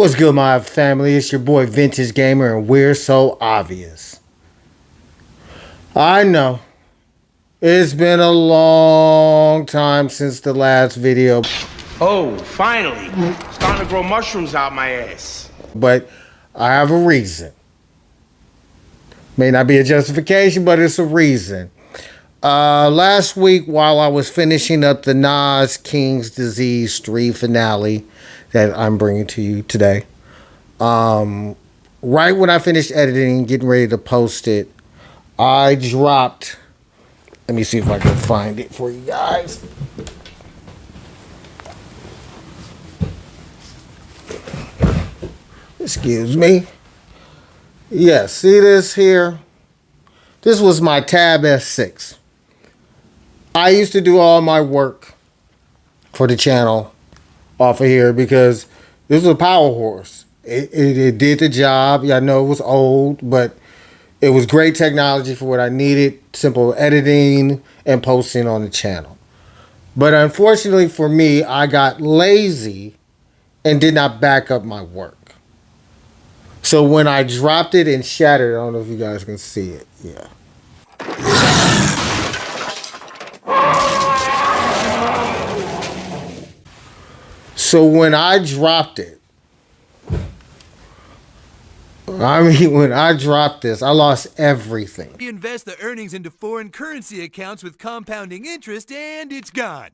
What's good, my family? It's your boy Vintage Gamer, and we're so obvious. I know it's been a long time since the last video. Oh, finally. Starting to grow mushrooms out my ass. But I have a reason. May not be a justification, but it's a reason. Last week, while I was finishing up the Nas King's Disease 3 finale that I'm bringing to you today, right when I finished editing, getting ready to post it, I dropped, let me see if I can find it for you guys. Excuse me. Yeah, see this here? This was my Tab S6. I used to do all my work for the channel off of here because this was a power horse. It did the job. I know it was old, but it was great technology for what I needed. Simple editing and posting on the channel. But unfortunately for me, I got lazy and did not back up my work. So when I dropped it and shattered, I don't know if you guys can see it. Yeah. So when I dropped it, when I dropped this, I lost everything. You invest the earnings into foreign currency accounts with compounding interest, and it's gone.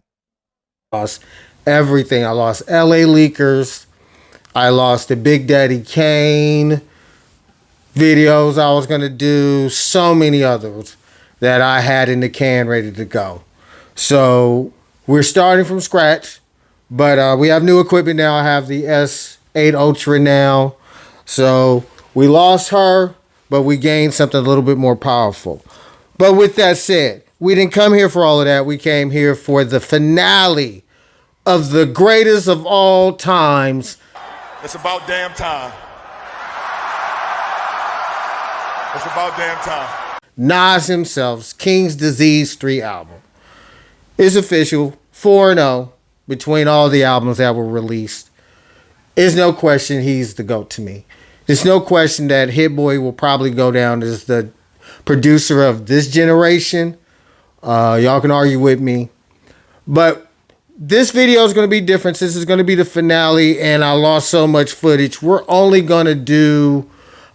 Lost everything. I lost LA Leakers. I lost the Big Daddy Kane videos I was going to do. So many others that I had in the can ready to go. So we're starting from scratch. But we have new equipment now. I have the S8 Ultra now. So we lost her, but we gained something a little bit more powerful. But with that said, we didn't come here for all of that. We came here for the finale of the greatest of all times. It's about damn time. It's about damn time. Nas himself's King's Disease 3 album. It's official, 4-0 between all the albums that were released. There's no question he's the GOAT to me. There's no question that Hit Boy will probably go down as the producer of this generation. Y'all can argue with me. But this video is going to be different. This is going to be the finale, and I lost so much footage. I'm going to do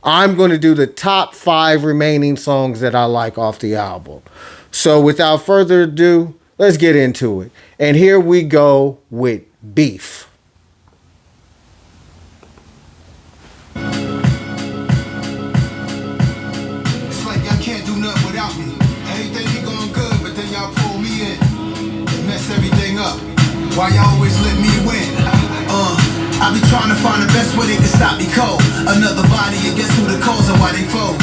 the top 5 remaining songs that I like off the album. So without further ado, let's get into it. And here we go with Beef. It's like y'all can't do nothing without me. Everything be going good, but then y'all pull me in and mess everything up. Why y'all always let me win? I be trying to find the best way they can stop me cold. Another body, and guess who the cause and why they foes?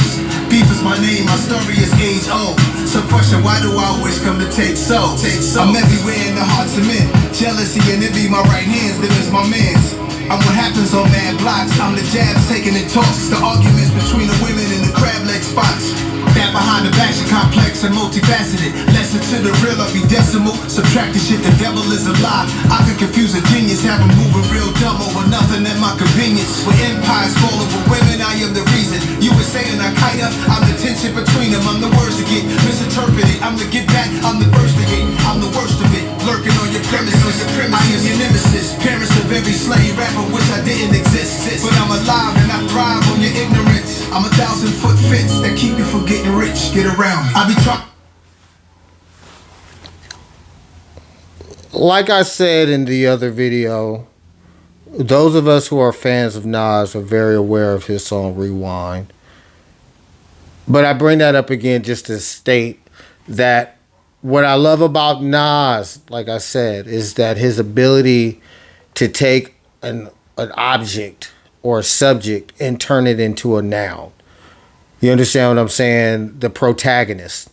Beef is my name, my story is age old. So question, why do I always come to take so? I'm everywhere in the hearts of men. Jealousy and envy, my right hands, them is my mans. I'm what happens on mad blocks. I'm the jabs taking in talks. The arguments between the women in the crab leg spots. That behind the back, complex and multifaceted. Lesson to the real, I be decimal. Subtract the shit, the devil is a lie. I could confuse a genius, have him moving real dumb over nothing at my convenience. With empires falling for women, I am the reason. You were saying I kite up, I'm the tension between them. I'm the words to get misinterpreted. I'm the get back, I'm the first to hit. I'm the worst of it, lurking on your premises. I am your nemesis, parents of every slave rapper wish I didn't exist. But I'm alive and I thrive on your ignorance. I'm 1,000-foot fence that keep you from getting rich. Get around me. I be trying. Like I said in the other video, those of us who are fans of Nas are very aware of his song Rewind. But I bring that up again just to state that what I love about Nas, like I said, is that his ability to take an object or a subject and turn it into a noun. You understand what I'm saying? The protagonist.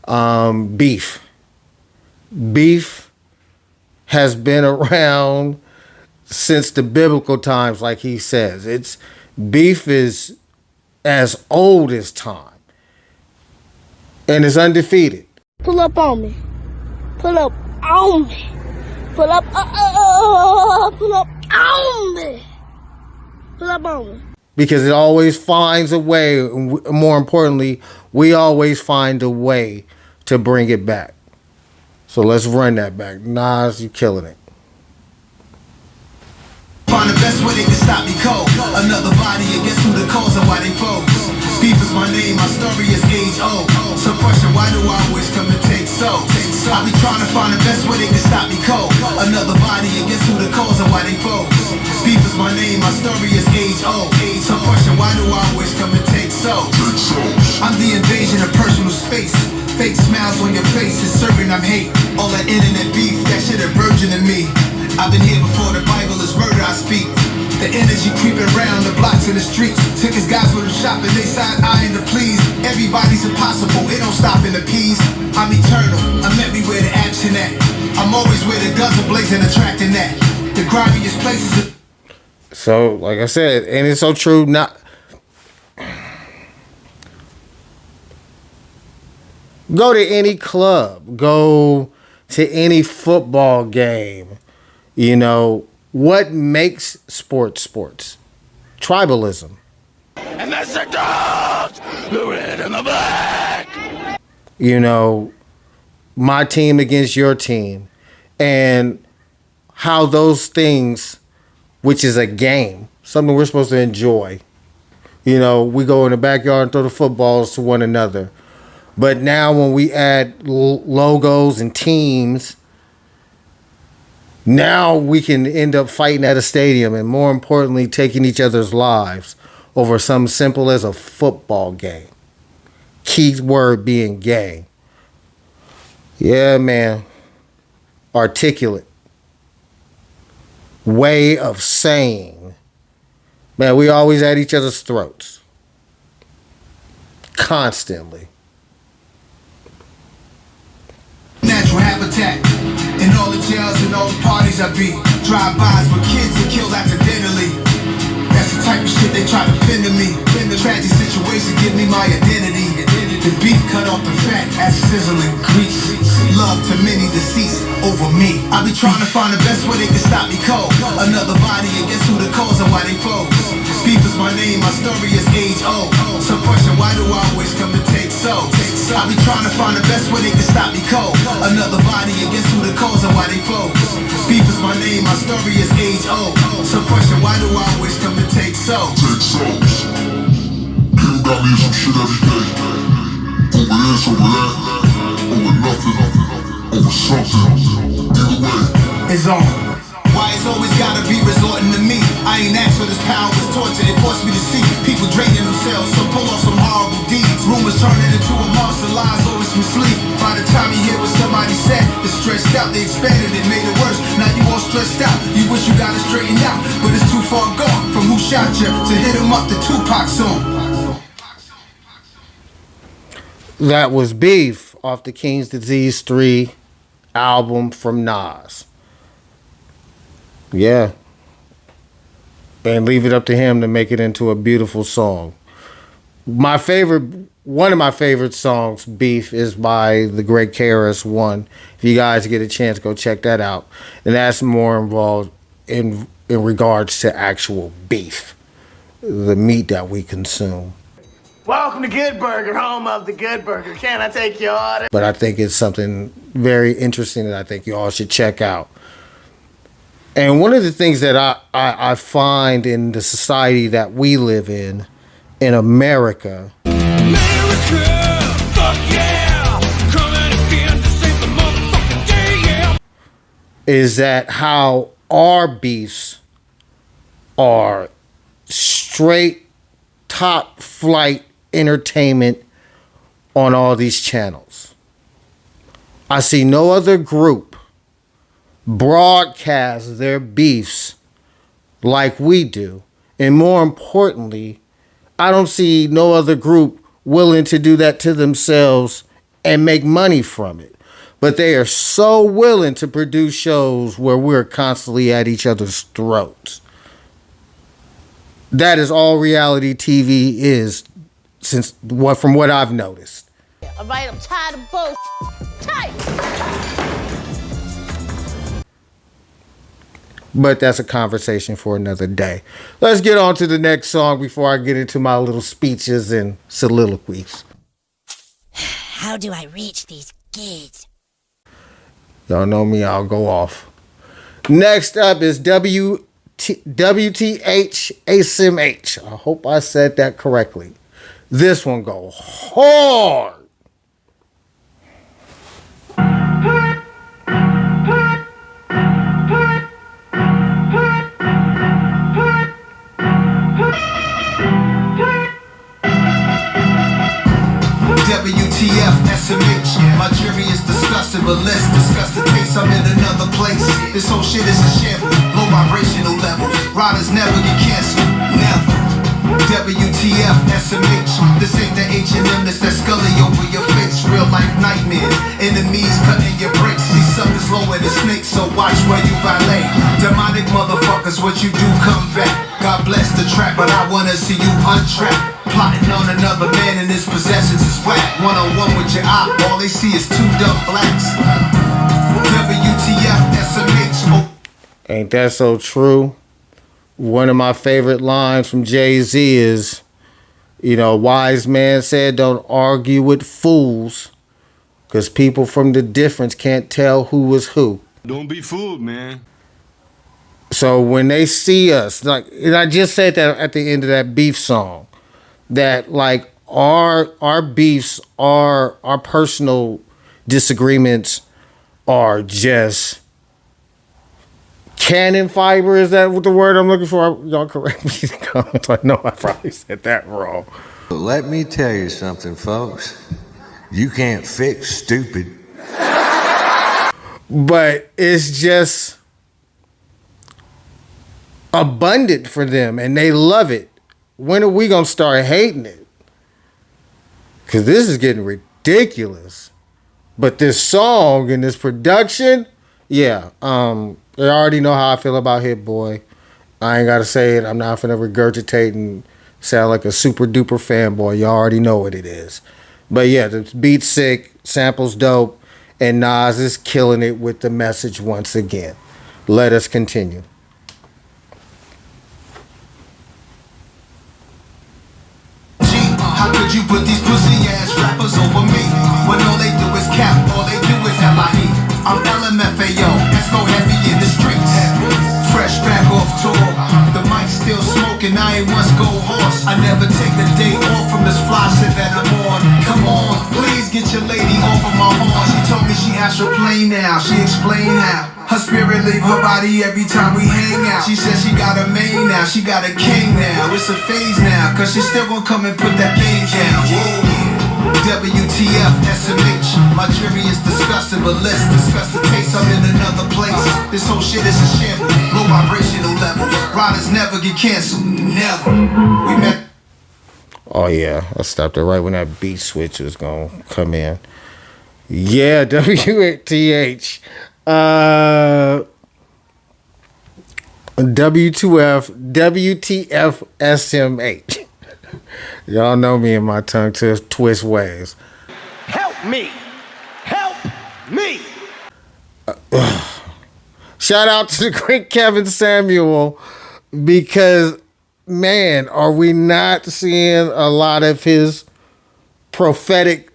Beef. Beef has been around since the biblical times, like he says. Beef is as old as time. And it's undefeated. Pull up on me. Pull up on me. Pull up on me. Pull up on me. Because it always finds a way. More importantly, we always find a way to bring it back. So let's run that back. Nas, you killing it. Find the best way they can stop me cold. Another body, and guess who the cause and why they foes? Beef is my name, my story is age old. Suppression, why do I always come and take so? I be trying to find the best way they can stop me cold. Another body, and guess who the cause and why they foes? Beef is my name, my story is age old. Suppression, why do I always come and take so? I'm the invasion of personal space. Fake smiles on your face is serving I'm hate. All that internet beef, that shit a virgin in me. I've been here before the Bible is murder I speak. The energy creeping around the blocks and the streets. Sick as guys with them shopping, they side eyeing to please. Everybody's impossible, it don't stop in the peas. I'm eternal, I'm everywhere the action at. I'm always where the guns are blazing, attracting that. The grimiest places. So, like I said, and it's so true, not... Go to any club. Go to any football game. You know, what makes sports? Tribalism. And that's the dogs, the red and the black. You know, my team against your team. And how those things, which is a game, something we're supposed to enjoy. You know, we go in the backyard and throw the footballs to one another. But now when we add logos and teams, now we can end up fighting at a stadium and, more importantly, taking each other's lives over something simple as a football game. Key word being game. Yeah, man. Articulate. Way of saying. Man, we always at each other's throats. Constantly. Natural habitat. In all the jails and all the parties I be. Drive-bys with kids get killed accidentally. That's the type of shit they try to pin to me. In the tragic situation, give me my identity. The beef cut off the fat as sizzling grease. Love to many deceased over me. I be trying to find the best way they can stop me cold. Another body, and guess who the cause and why they foes? Beef is my name, my story is age old. Suppression, why do I always come to take so? I be trying to find the best way they can stop me cold. Another body, and guess who the cause and why they foes? Beef is my name, my story is age old. Suppression, why do I always come to take so? Take souls. People got me in some shit every day. Over this, over that, over nothing, over something. Either way, it's on. Why it's always gotta be resorting to me? I ain't asked for this power, it's torture. It forced me to see people draining themselves, so pull off some horrible deeds. Rumors turning into a monster, lies always from sleep. By the time you hear what somebody said, it's stressed out. They expanded it, made it worse. Now you all stressed out. You wish you got it straightened out, but it's too far gone from who shot you to hit him up the Tupac song. That was Beef off the King's Disease 3 album from Nas. Yeah. And leave it up to him to make it into a beautiful song. One of my favorite songs, Beef, is by the great KRS-One. If you guys get a chance, go check that out. And that's more involved in regards to actual beef, the meat that we consume. Welcome to Good Burger, home of the Good Burger. Can I take your order? But I think it's something very interesting that I think you all should check out. And one of the things that I find in the society that we live in America, America, fuck yeah! Coming again to save the motherfucking day, yeah! is that how our beefs are straight top flight entertainment on all these channels. I see no other group broadcast their beefs like we do. And more importantly, I don't see no other group willing to do that to themselves and make money from it. But they are so willing to produce shows where we're constantly at each other's throats. That is all reality TV is, from what I've noticed. All right, I'm tired of bull. Tight. But that's a conversation for another day. Let's get on to the next song before I get into my little speeches and soliloquies. How do I reach these kids? Y'all know me, I'll go off. Next up is WTF SMH. I hope I said that correctly. This one go hard. WTF SMH. My jury is disgusted, but let's discuss the case. I'm in another place. This whole shit is a shambles. Low vibrational levels. Riders never get canceled. Never. WTF SMH. This ain't the H&M, this that scully over your face. Real life nightmares. Enemies cutting your brakes. These suckers lower than snakes, so watch where you valet. Demonic motherfuckers, what you do, come back. God bless the trap, but I wanna see you untrapped. Plotting on another man and his possessions is whack. One-on-one with your eye, all they see is two dumb blacks. WTF SMH. Ain't that so true? One of my favorite lines from Jay-Z is, a wise man said, don't argue with fools, because people from the difference can't tell who is who. Don't be fooled, man. So when they see us, and I just said that at the end of that beef song, that our beefs, our personal disagreements are just cannon fiber. Is that what the word I'm looking for? Y'all correct me in the comments. I know I probably said that wrong. But let me tell you something, folks. You can't fix stupid. But it's just abundant for them, and they love it. When are we gonna start hating it? Because this is getting ridiculous. But this song and this production, yeah. They already know how I feel about Hit Boy. I ain't gotta say it. I'm not finna regurgitate and sound like a super duper fanboy. You already know what it is. But yeah, the beat's sick, sample's dope, and Nas is killing it with the message once again. Let us continue. How could you put these pussy ass rappers over me? When all they do is cap, all they do is LIE. I'm LMFAO, let's go heavy in the streets. Fresh back off tour, the mic still smoking, I ain't once go horse. I never take the day off from this fly shit that I'm on. Come on, please get your lady off of my horn. She told me she has her plane now, she explained how. Her spirit leave her body every time we hang out. She said she got a main now, she got a king now. It's a phase now, cause she still gon' come and put that thing down. WTF SMH. My jury is disgusting, but let's discuss the case. I'm in another place. This whole shit is a shambles. Low vibrational levels. Riders never get canceled. Never. We met. Oh yeah, I stopped it right when that beat switch was gonna come in. Yeah, WTH. WTF SMH. Y'all know me in my tongue twist ways. Help me! Help me! Shout out to the great Kevin Samuel, because man, are we not seeing a lot of his prophetic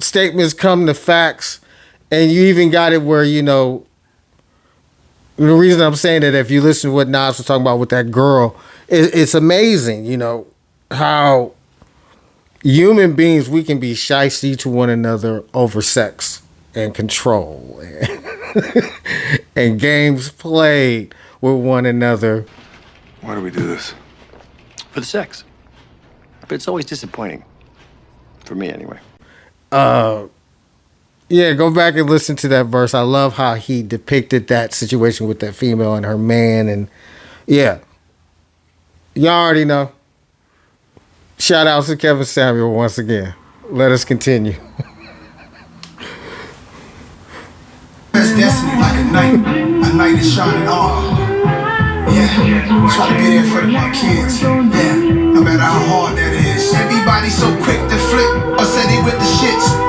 statements come to facts? And you even got it where, the reason I'm saying that, if you listen to what Nas was talking about with that girl, it's amazing, how human beings, we can be shysty to one another over sex and control and games played with one another. Why do we do this? For the sex. But it's always disappointing. For me, anyway. Yeah, go back and listen to that verse. I love how he depicted that situation with that female and her man. And yeah, y'all already know. Shout out to Kevin Samuel once again. Let us continue. It's destiny like a night is shining on. Yeah, try to be there for my kids. Yeah, no matter how hard that is. Everybody so quick to flip or say they with the shits.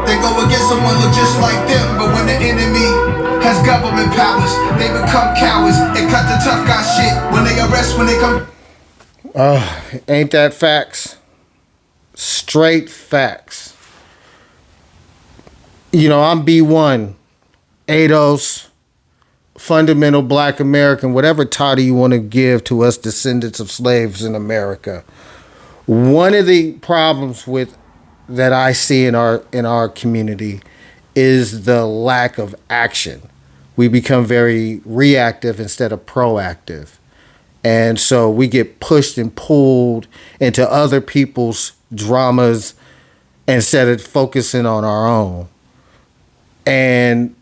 They go against someone look just like them. But when the enemy has government powers, they become cowards and cut the tough guy shit. When they arrest, when they come. Ain't that facts? Straight facts. You know, I'm B1, ADOS, fundamental Black American, whatever title you want to give to us descendants of slaves in America. One of the problems with that I see in our community is the lack of action. We become very reactive instead of proactive. And so we get pushed and pulled into other people's dramas instead of focusing on our own. And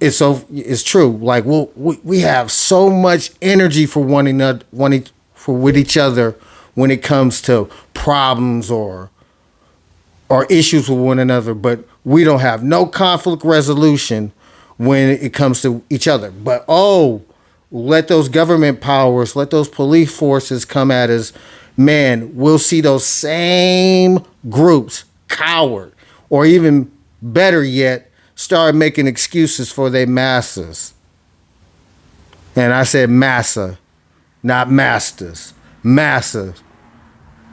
it's true. Like we have so much energy for with each other when it comes to problems or issues with one another, but we don't have no conflict resolution when it comes to each other. But let those government powers, let those police forces come at us, man, we'll see those same groups coward, or even better yet, start making excuses for their masses. And I said massa, not masters. Massa.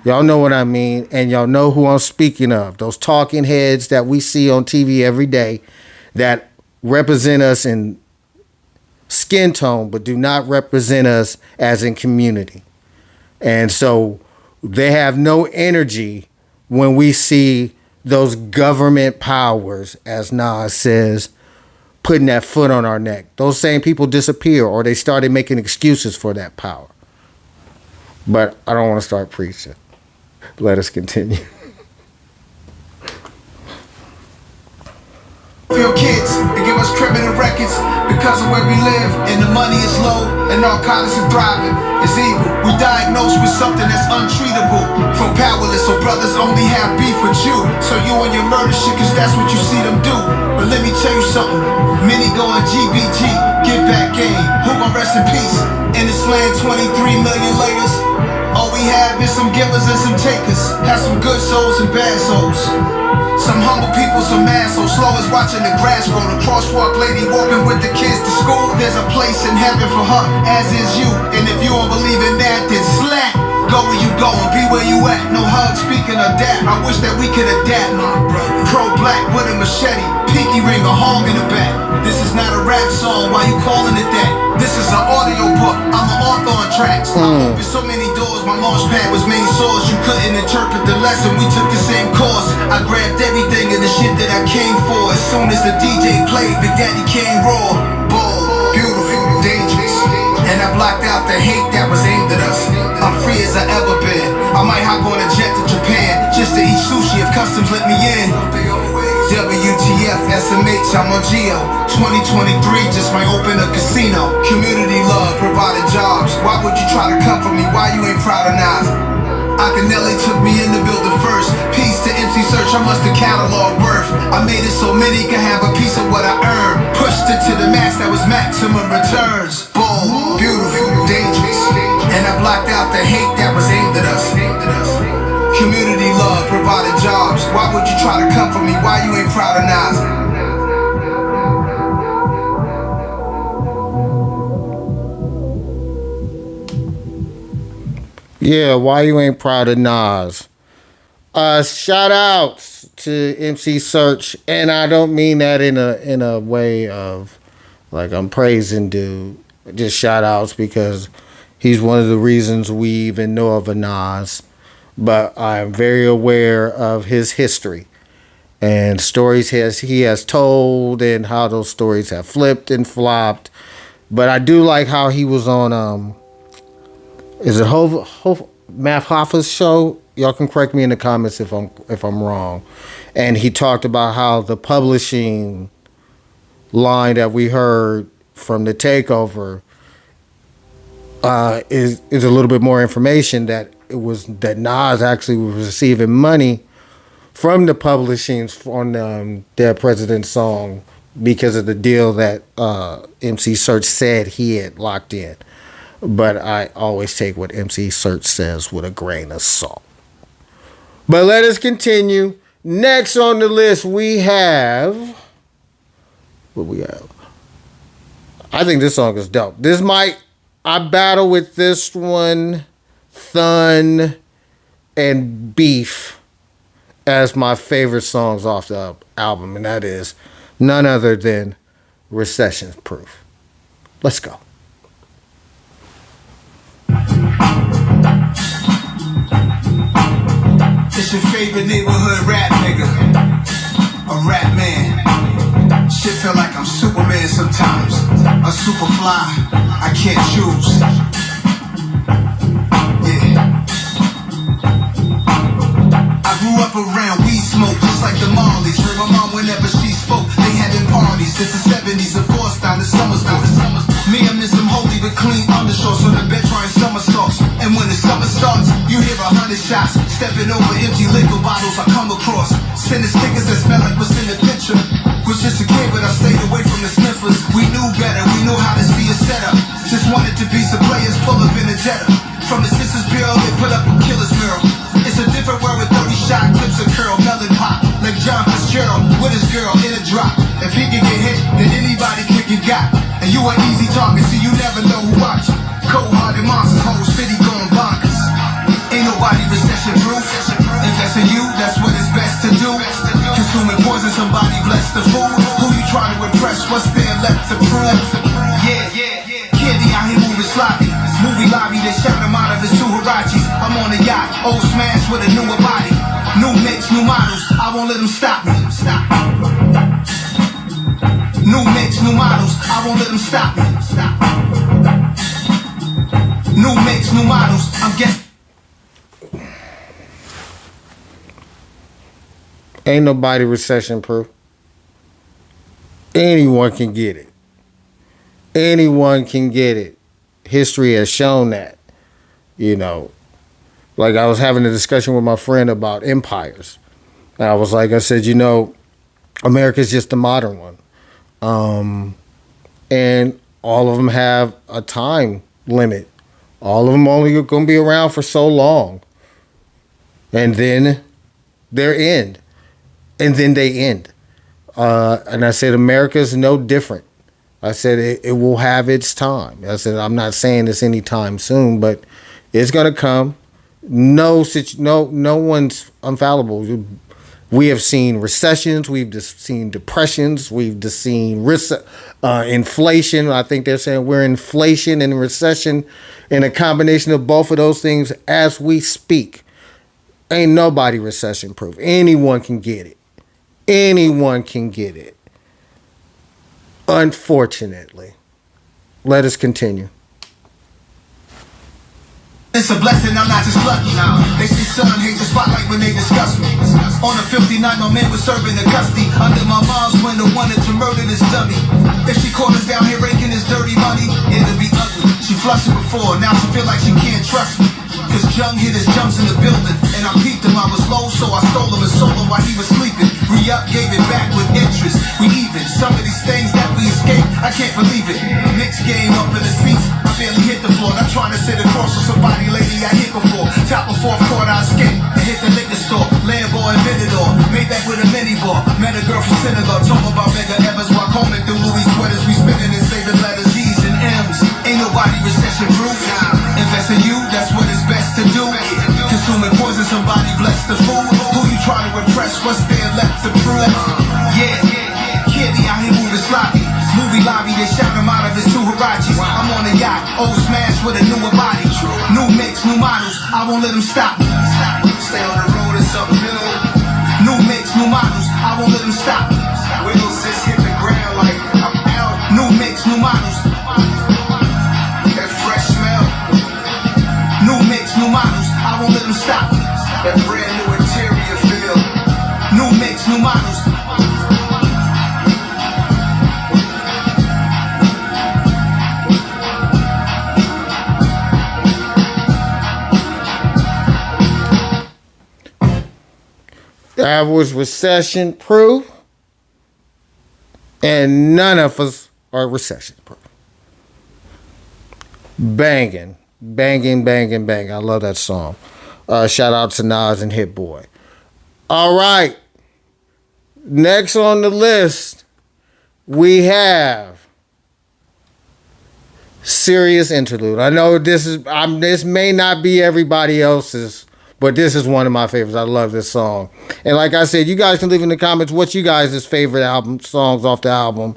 Y'all know what I mean, and y'all know who I'm speaking of. Those talking heads that we see on TV every day that represent us in skin tone, but do not represent us as in community. And so they have no energy when we see those government powers, as Nas says, putting that foot on our neck. Those same people disappear, or they started making excuses for that power. But I don't want to start preaching. Let us continue. Feel kids, they give us criminal records because of where we live, and the money is low, and narcotics are thriving. It's evil. We diagnosed with something that's untreatable. Feel powerless, so brothers only have beef with you. So you and your murder shit, cause that's what you see them do. But let me tell you something. Many going GBG, get back game. Who gon' rest in peace? In this land, 23 million layers. All we have is some givers and some takers. Have some good souls and bad souls. Some humble people, some assholes. Slow as watching the grass grow. The crosswalk lady walking with the kids to school. There's a place in heaven for her, as is you. And if you don't believe in that, then slack. Go where you going, be where you at. No hug, speaking of that. I wish that we could adapt. Pro-black with a machete, pinky ring, a hog in the back. This is not a rap song, why you calling it that? This is an audio book, I'm an author on tracks. I opened so many doors, my launch pad was main source. You couldn't interpret the lesson, we took the same course. I grabbed everything and the shit that I came for. As soon as the DJ played, Big Daddy came raw. Bold, beautiful, dangerous. And I blocked out the hate that was aimed at us. I'm free as I ever been. I might hop on a jet to Japan just to eat sushi if customs let me in. WTF SMH, I'm on Geo. 2023 just might open a casino. Community love, provided jobs. Why would you try to come for me? Why you ain't proud of Nas? Akinelli took me in the building first. Peace to MC Search, I must have cataloged worth. I made it so many could have a piece of what I earned. Pushed it to the max, that was maximum returns. Bold, beautiful, dangerous. And I blocked out the hate that was aimed at us. Community love, provided jobs. Why would you try to come for me? Why you ain't proud of Nas? Yeah, why you ain't proud of Nas? Shout outs to MC Search, and I don't mean that in a way of like I'm praising dude. Just shout outs because he's one of the reasons we even know of a Nas. But I'm very aware of his history and stories he has told and how those stories have flipped and flopped. But I do like how he was on is it Matt Hoffa's show? Y'all can correct me in the comments if I'm wrong. And he talked about how the publishing line that we heard from the takeover is a little bit more information that that Nas actually was receiving money from the publishing on Dead President's song because of the deal that MC Search said he had locked in. But I always take what MC Search says with a grain of salt. But let us continue. Next on the list, we have. What we have? I think this song is dope. I battle with this one, Thun, and Beef as my favorite songs off the album, and that is none other than Recession Proof. Let's go. It's your favorite neighborhood rap nigga, a rap man. Shit feel like I'm Superman sometimes, a super fly, I can't choose. Yeah. I grew up around weed smoke, just like the Marleys. Heard my mom whenever she spoke, they had them parties. Since the 70s, of course, down to Summersville. Me, I miss them holy with clean undershorts on the bed trying somersaults. And when the summer starts, you hear 100 shots. Stepping over empty liquor bottles I come across. Sending stickers that smell like what's in the picture. Was just a kid, but I stayed away from the sniffers. We knew better, we knew how to see a setup. Just wanted to be some players full of energetic. From the Sisters Bureau, they put up a killer's mural. It's a different world with 30 shot clips of curl, melon pop. Like John Fitzgerald with his girl in a drop. If he can get hit, then anybody can get got. And you an easy target, so you never know who watching. Cold-hearted monsters, whole city going bonkers. Ain't nobody recession proof. Invest in you, that's what it's best to do. Consuming poison, somebody bless the food. Who you trying to impress, what's there left to prove? Yeah, Candy out here moving sloppy. Movie lobby, they shout him out of his two Hirachis. I'm on a yacht, old smash with a newer body. New mix, new models, I won't let them stop me. New mix, new models, I won't let them stop me. New mix, new models, I'm guessing. Ain't nobody recession proof. Anyone can get it. Anyone can get it. History has shown that. You know, like I was having a discussion with my friend about empires. And I said, you know, America's just the modern one. And all of them have a time limit. All of them only going to be around for so long. And then their end. And then they end. And I said, America's no different. I said, it will have its time. I said, I'm not saying it's anytime soon, but it's going to come. No one's infallible. We have seen recessions. We've just seen depressions. We've just seen inflation. I think they're saying we're inflation and recession and a combination of both of those things as we speak. Ain't nobody recession proof. Anyone can get it. Anyone can get it. Unfortunately. Let us continue. It's a blessing, I'm not just lucky. They see sun hate the spotlight when they discuss me. On a 59, my man was serving the custody. Under my mom's window, wanted to murder this dummy. If she caught us down here raking this dirty money, it'll be ugly. She flushed it before, now she feel like she can't trust me. Cause Jung hit his jumps in the building, and I peeped him, I was low, so I stole him and sold him while he was sleeping. Re-up, gave it back with interest. We even, some of these things that we escape, I can't believe it. Mixed game up in the seats, I barely hit the floor. Not trying to sit across from somebody lately I hit before. Top of fourth quarter, I escaped and hit the liquor store. Lambo and Venador, made back with a mini bar. Met a girl from Senegal, talking about mega Evans while combing through Louis sweaters. We spinning and saving letters, D's and M's. Ain't nobody recession proof. Invest in you, that's what it's best to do. Consuming poison, somebody bless the food. Who you trying to impress, what's there left to prove? Yeah, Candy out here moving sloppy. Movie lobby, they shout him out of his two Hirachis. I'm on a yacht, old smash with a newer body. New mix, new models, I won't let them stop me. Stay on the road, it's uphill. New mix, new models, I won't let them stop me. Wheels just hit the ground like I'm out. New mix, new models. That fresh smell. New mix, new models, I won't let them stop me. That brand new interior feel. New mix, new models. That was recession proof. And none of us are recession proof. Banging. Banging, banging, banging. I love that song. Shout out to Nas and Hit Boy. All right. Next on the list, we have Serious Interlude. I know this may not be everybody else's, but this is one of my favorites. I love this song. And like I said, you guys can leave in the comments what's you guys' favorite songs off the album.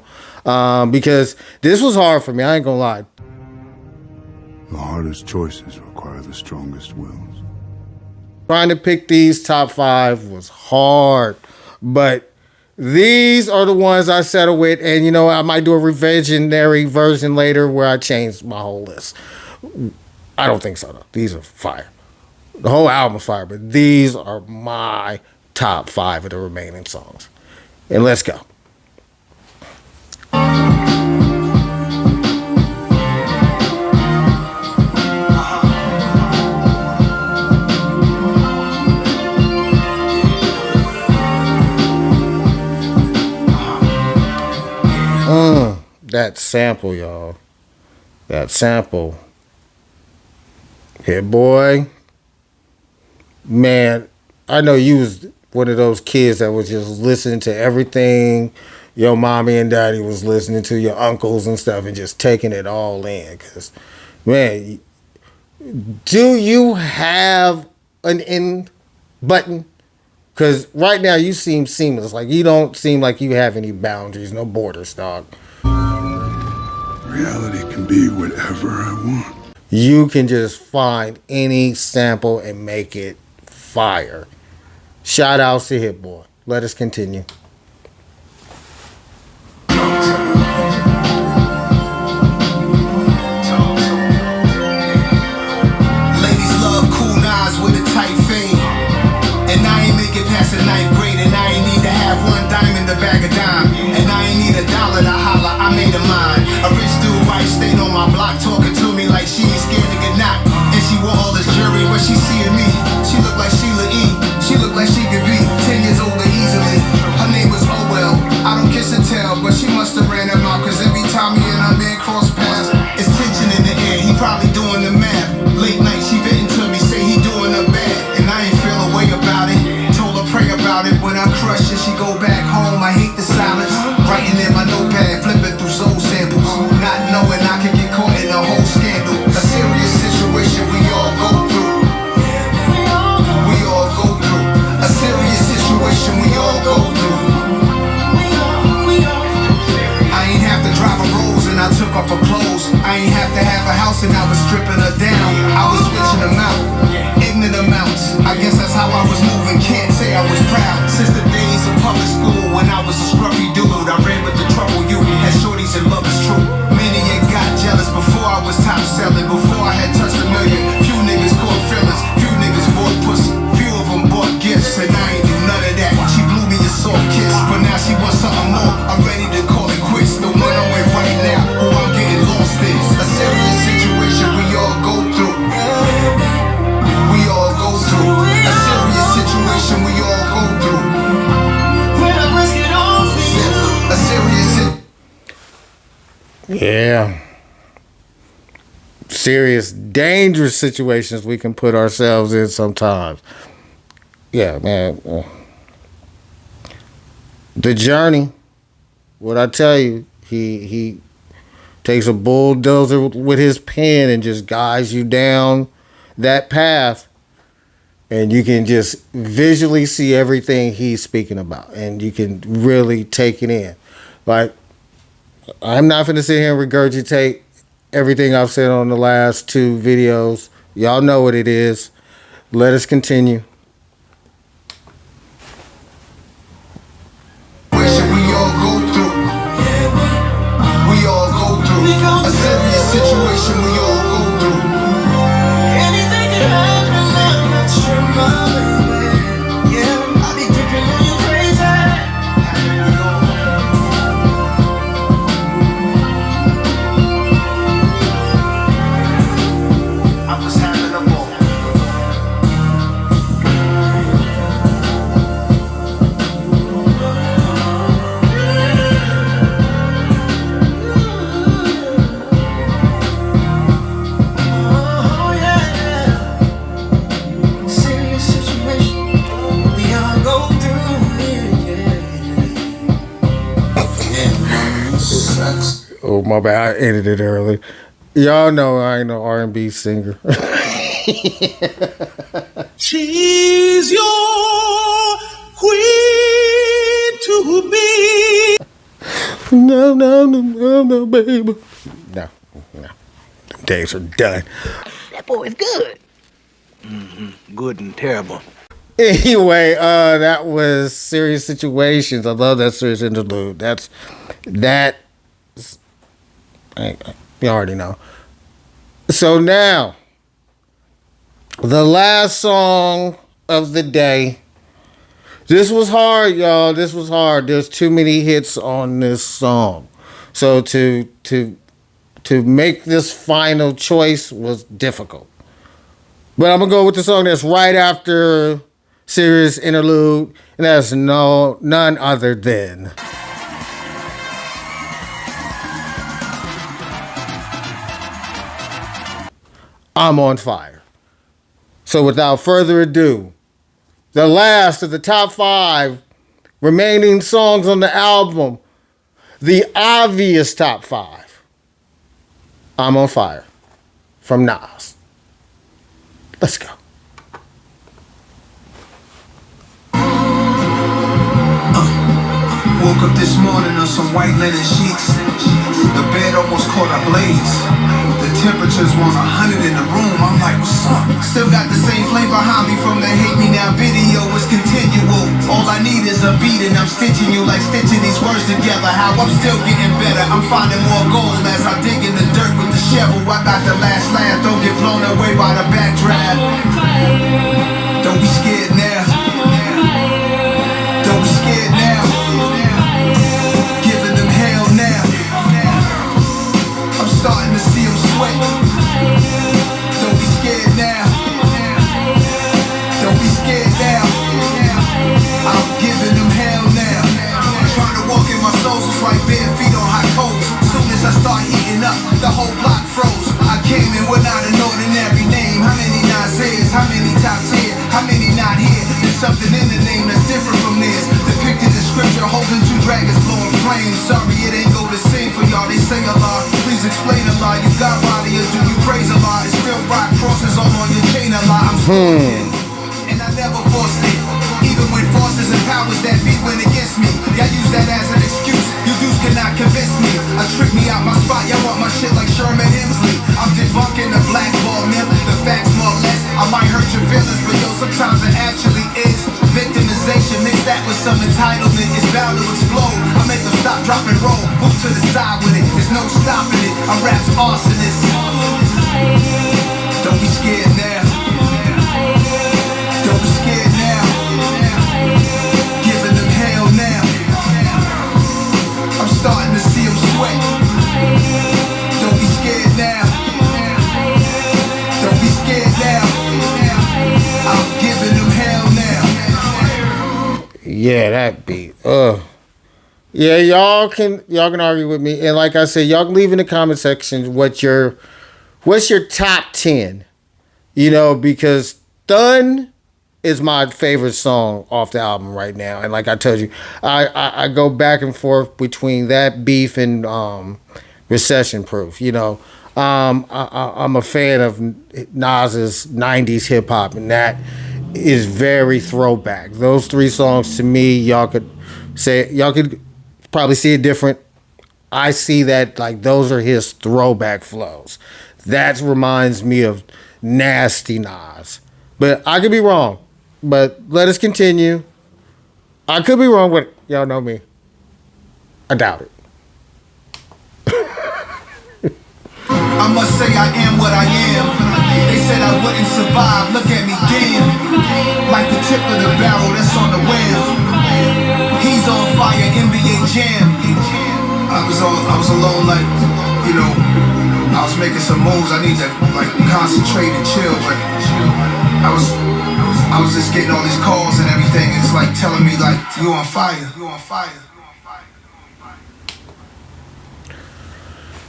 Because this was hard for me, I ain't gonna lie. The hardest choices require the strongest wills. Trying to pick these top 5 was hard, but these are the ones I settled with, and you know, I might do a revisionary version later where I change my whole list. I don't think so, though. These are fire. The whole album's fire, but these are my top 5 of the remaining songs. And let's go. That sample, y'all. That sample. Hit Boy. Man, I know you was one of those kids that was just listening to everything your mommy and daddy was listening to, your uncles and stuff, and just taking it all in. Because, man, do you have an end button? Because right now you seem seamless. Like, you don't seem like you have any boundaries, no borders, dog. Reality can be whatever I want. You can just find any sample and make it fire. Shout outs to Hit Boy. Let us continue. Ladies love cool Nas with a tight fade. And I ain't make it past the 9th grade. And I ain't need to have one dime in the bag of dime. And I ain't need $1 to holler, I made a mine. A rich dude right stayed on my block talking to me like she ain't scared to get knocked. And she wore all this jewelry when she seeing me. She looked like Sheila E. She looked like she could be 10 years older easily. Her name was Owell. I don't kiss and tell, but she must have ran him out. Cause every time me and her man cross paths, it's tension in the air. He probably doing the math. Late night she venting to me, say he doing her bad. And I ain't feel a way about it. Told her pray about it. When I crush it, she go back home. I hate the silence. Writing in my notepad, flipping through soul samples. Not knowing I can get caught in a whole scandal. A serious situation we all go through. We all go through. A serious situation we all go through. I ain't have to drive a Rolls and I took off her clothes. I ain't have to have a house and I was stripping her down. I was switching them out. Ignorant amounts. I guess that's how I was moving. Can't say I was proud. Since the days of public school when I was a scruffy dude, I ran with the trouble you had shorties and love is true. Many had got jealous before I was top selling. Before I had touched $1 million. Few niggas caught feelings. Few niggas bought pussy. Few of them bought gifts. And I ain't do none of that. She blew me a soft kiss. But now she wants something more. I'm ready to call it quits. The one I'm with right now, who I'm getting lost in. A serious situation we all go through. We all go through. A serious situation we all go through. A serious Yeah. Serious, dangerous situations we can put ourselves in sometimes. Yeah, man. The Journey, what I tell you, he takes a bulldozer with his pen and just guides you down that path. And you can just visually see everything he's speaking about. And you can really take it in. Like, I'm not going to sit here and regurgitate everything I've said on the last 2 videos. Y'all know what it is. Let us continue. we all go through. We all go through. A serious situation we all go through. Anything can happen, I'm not sure, baby. Yeah, I be thinking of you crazy. I was having a ball. my bad. I ended it early. Y'all know I ain't no R&B singer. She's your queen to be. No, baby. No. Them days are done. That boy is good. Good and terrible. Anyway, that was Serious Situations. I love that Serious Interlude. You already know. So now, the last song of the day. This was hard, y'all. This was hard. There's too many hits on this song. So to make this final choice was difficult. But I'm going to go with the song that's right after Serious Interlude, and that's none other than I'm on Fire. So without further ado, the last of the top 5 remaining songs on the album, the obvious top 5, I'm on Fire from Nas. Let's go. Woke up this morning on some white linen sheets. The bed almost caught a blaze. The temperature's 100 in the room. I'm like, what's up? Still got the same flame behind me from the Hate Me Now video. It's continual. All I need is a beat and I'm stitching you like stitching these words together. How I'm still getting better. I'm finding more gold as I dig in the dirt with the shovel. I got the last laugh. Don't get blown away by the backdraft. Don't be scared now. Don't be scared now. Giving them hell now. I'm starting to see them sweat. Don't be scared now. Don't be scared now. I'm giving them hell now. I'm trying to walk in my soul, it's like bare feet on hot coals. Soon as I start heating up, the whole block froze. I came in without an ordinary name. How many Nas's? How many top tier? How many not here? There's something in the name that's different from theirs. Depicted in scripture, holding 2 dragons blowing flames. Sorry, it ain't go the same for y'all. They say a lot. Please explain a lot. You got body or do you praise a lot? It's still rock crosses all on your chain a lot. I'm scorching, and I never forced it. Even when forces and powers that be went against me, y'all use that as an excuse. You dudes cannot convince me. I trick me out my spot. Y'all want my shit like Sherman Hemsley. I'm debunking the blackball myth. The facts more or less. I might hurt your feelings, but yo, sometimes it actually is. Victimization, mix that with some entitlement. It's bound to explode. I make them stop, drop, and roll. Move to the side with it. There's no stopping it. I'm rap's arsonist. Don't be scared now. Don't be scared now. Giving them hell now. I'm starting to see them sweat. Don't be scared now. Don't be scared now. I'm giving them hell now. Yeah, that beat. Yeah, y'all can argue with me, and like I said, y'all can leave in the comment section what's your top 10. You know, because Thun is my favorite song off the album right now, and like I told you, I go back and forth between that beef and Recession Proof. You know, I'm a fan of Nas's 90s hip hop, and that is very throwback. Those 3 songs to me, y'all could probably see it different. I see that like those are his throwback flows. That reminds me of nasty Nas. But I could be wrong. But let us continue. I could be wrong, but y'all know me. I doubt it. I must say I am what I am. They said I wouldn't survive. Look at me, damn. Like the tip of the barrel that's on the wheel. He's on fire, NBA Jam. I was alone, like, you know, I was making some moves. I need to like concentrate and chill, but I was just getting all these calls and everything, and it's like telling me like you on fire, you on fire.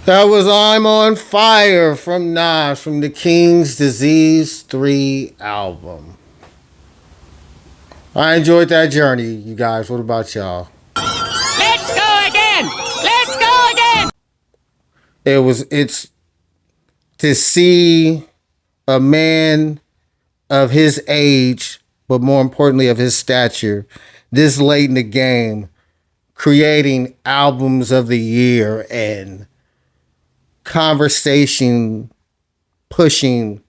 That was I'm on Fire from Nas from the King's Disease 3 album. I enjoyed that journey, you guys. What about y'all? Let's go again! Let's go again! It's to see a man of his age, but more importantly of his stature, this late in the game, creating albums of the year and conversation pushing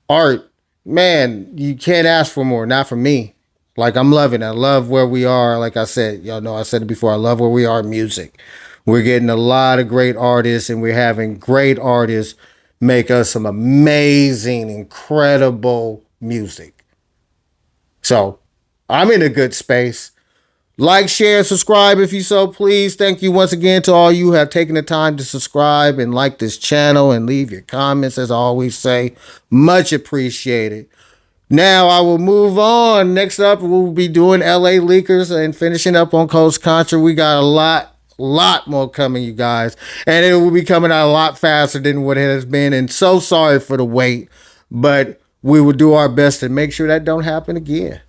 art. Man, you can't ask for more. Not for me. Like, I'm loving it. I love where we are. Like I said, y'all know I said it before. I love where we are in music. We're getting a lot of great artists, and we're having great artists make us some amazing, incredible music. So I'm in a good space. Like, share, subscribe if you so please. Thank you once again to all you who have taken the time to subscribe and like this channel and leave your comments, as I always say. Much appreciated. Now I will move on. Next up, we'll be doing LA Leakers and finishing up on Coast Contra. We got a lot more coming, you guys. And it will be coming out a lot faster than what it has been. And so sorry for the wait, but we will do our best to make sure that don't happen again.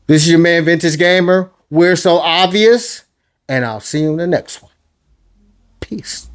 This is your man, Vintage Gamer. We're so obvious, and I'll see you in the next one. Peace.